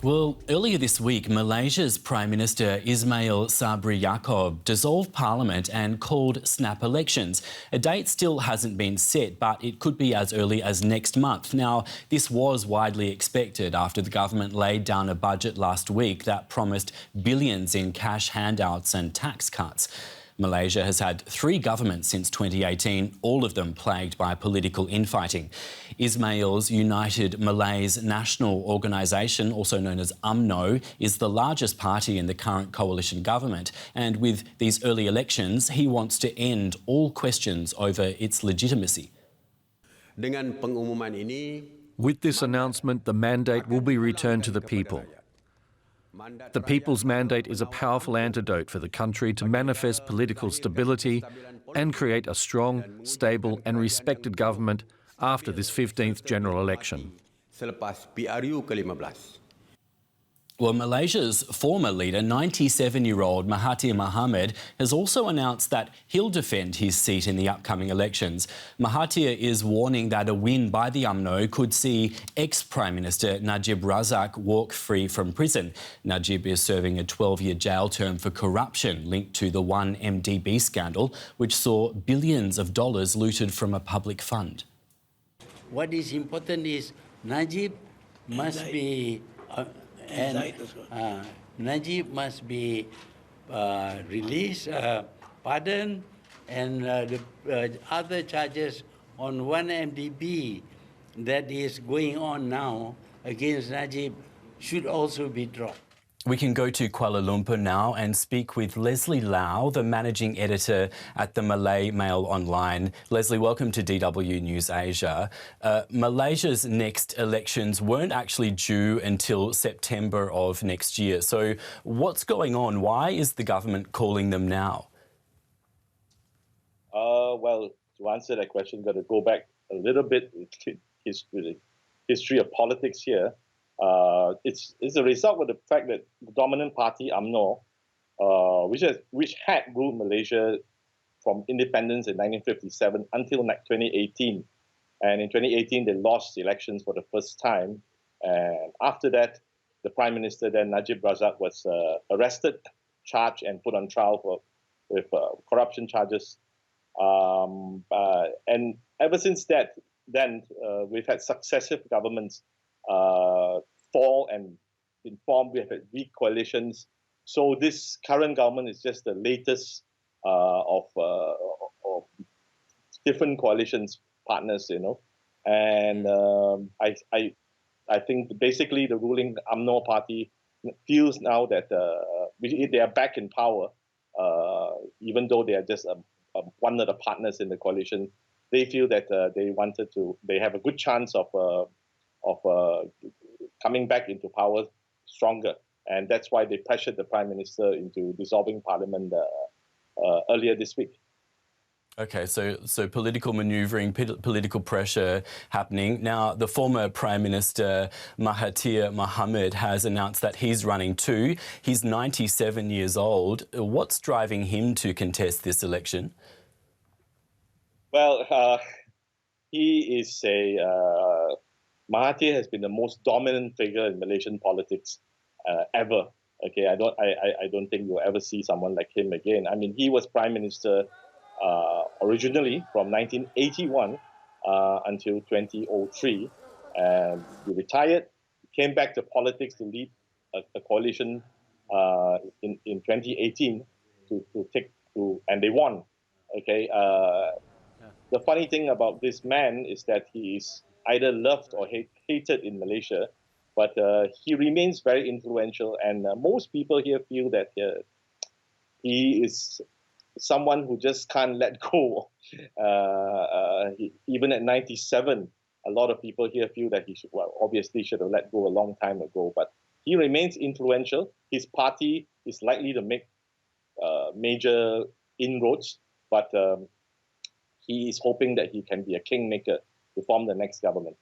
Well, earlier this week, Malaysia's Prime Minister Ismail Sabri Yaakob dissolved Parliament and called snap elections. A date still hasn't been set, but it could be as early as next month. Now, this was widely expected after the government laid down a budget last week that promised billions in cash handouts and tax cuts. Malaysia has had 3 governments since 2018, all of them plagued by political infighting. Ismail's United Malays National Organisation, also known as UNMO, is the largest party in the current coalition government. And with these early elections, he wants to end all questions over its legitimacy. With this announcement, the mandate will be returned to the people. The people's mandate is a powerful antidote for the country to manifest political stability and create a strong, stable and respected government after this 15th general election. Well, Malaysia's former leader, 97-year-old Mahathir Mohamad, has also announced that he'll defend his seat in the upcoming elections. Mahathir is warning that a win by the UMNO could see ex-Prime Minister Najib Razak walk free from prison. Najib is serving a 12-year jail term for corruption linked to the 1MDB scandal, which saw billions of dollars looted from a public fund. What is important is Najib must be... Najib must be released, pardoned, and the other charges on 1MDB that is going on now against Najib should also be dropped. We can go to Kuala Lumpur now and speak with Leslie Lau, the managing editor at the Malay Mail Online. Leslie, welcome to DW News Asia. Malaysia's next elections weren't actually due until September of next year. So what's going on? Why is the government calling them now? Well, to answer that question, got to go back a little bit in history of politics here. It's a result of the fact that the dominant party, UMNO, which had ruled Malaysia from independence in 1957 until 2018. And in 2018, they lost the elections for the first time. And after that, the Prime Minister then, Najib Razak, was arrested, charged and put on trial with corruption charges. And ever since that, we've had successive governments fall and been formed. We have had weak coalitions. So this current government is just the latest of different coalitions partners, you know. And I think basically the ruling UMNO party feels now that they are back in power, even though they are just one of the partners in the coalition. They feel that they have a good chance of coming back into power stronger. And that's why they pressured the Prime Minister into dissolving Parliament earlier this week. OK, so political manoeuvring, political pressure happening. Now, the former Prime Minister Mahathir Mohamad has announced that he's running too. He's 97 years old. What's driving him to contest this election? Well, he is Mahathir has been the most dominant figure in Malaysian politics ever. Okay, I don't think you'll ever see someone like him again. I mean, he was Prime Minister originally from 1981 until 2003. He retired, came back to politics to lead a coalition in 2018 and they won. Okay. The funny thing about this man is that he is either loved or hated in Malaysia, but he remains very influential, and most people here feel that he is someone who just can't let go. Even at 97, a lot of people here feel that he obviously should have let go a long time ago, but he remains influential. His party is likely to make major inroads, but he is hoping that he can be a kingmaker to form the next government.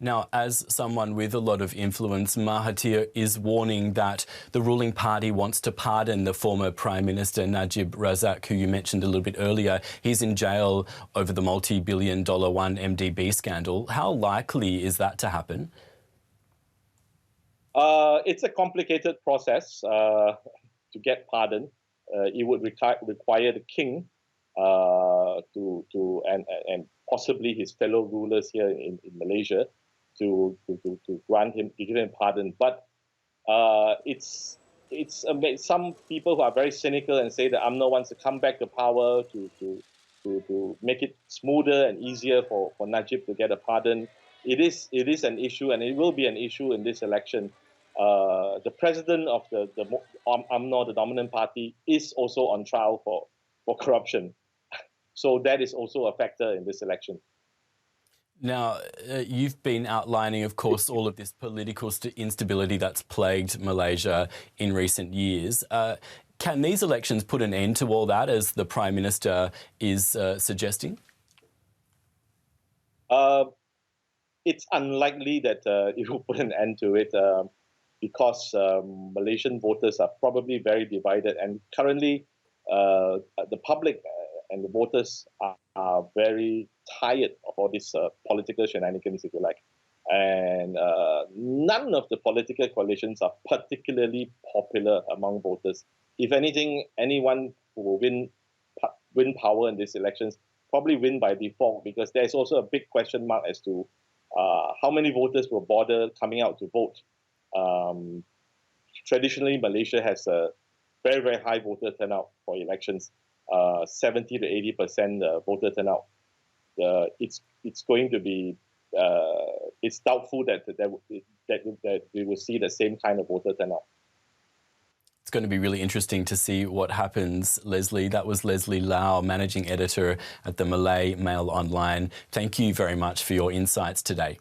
Now, as someone with a lot of influence, Mahathir is warning that the ruling party wants to pardon the former Prime Minister Najib Razak, who you mentioned a little bit earlier. He's in jail over the multi-billion-dollar 1MDB scandal. How likely is that to happen? It's a complicated process to get pardon. It would require the king and possibly his fellow rulers here in Malaysia to grant him, to give him pardon. But it's some people who are very cynical and say that UMNO wants to come back to power to make it smoother and easier for Najib to get a pardon. It is an issue, and it will be an issue in this election. The president of the UMNO, the dominant party, is also on trial for corruption. So that is also a factor in this election. Now, you've been outlining, of course, all of this political instability that's plagued Malaysia in recent years. Can these elections put an end to all that, as the Prime Minister is suggesting? It's unlikely that it will put an end to it because Malaysian voters are probably very divided. And currently, the public and the voters are very tired of all this political shenanigans, if you like. And none of the political coalitions are particularly popular among voters. If anything, anyone who will win power in these elections probably win by default, because there's also a big question mark as to how many voters will bother coming out to vote. Traditionally, Malaysia has a very, very high voter turnout for elections. 70 to 80% voter turnout. It's going to be it's doubtful that we will see the same kind of voter turnout. It's going to be really interesting to see what happens, Leslie. That was Leslie Lau, Managing Editor at the Malay Mail Online. Thank you very much for your insights today.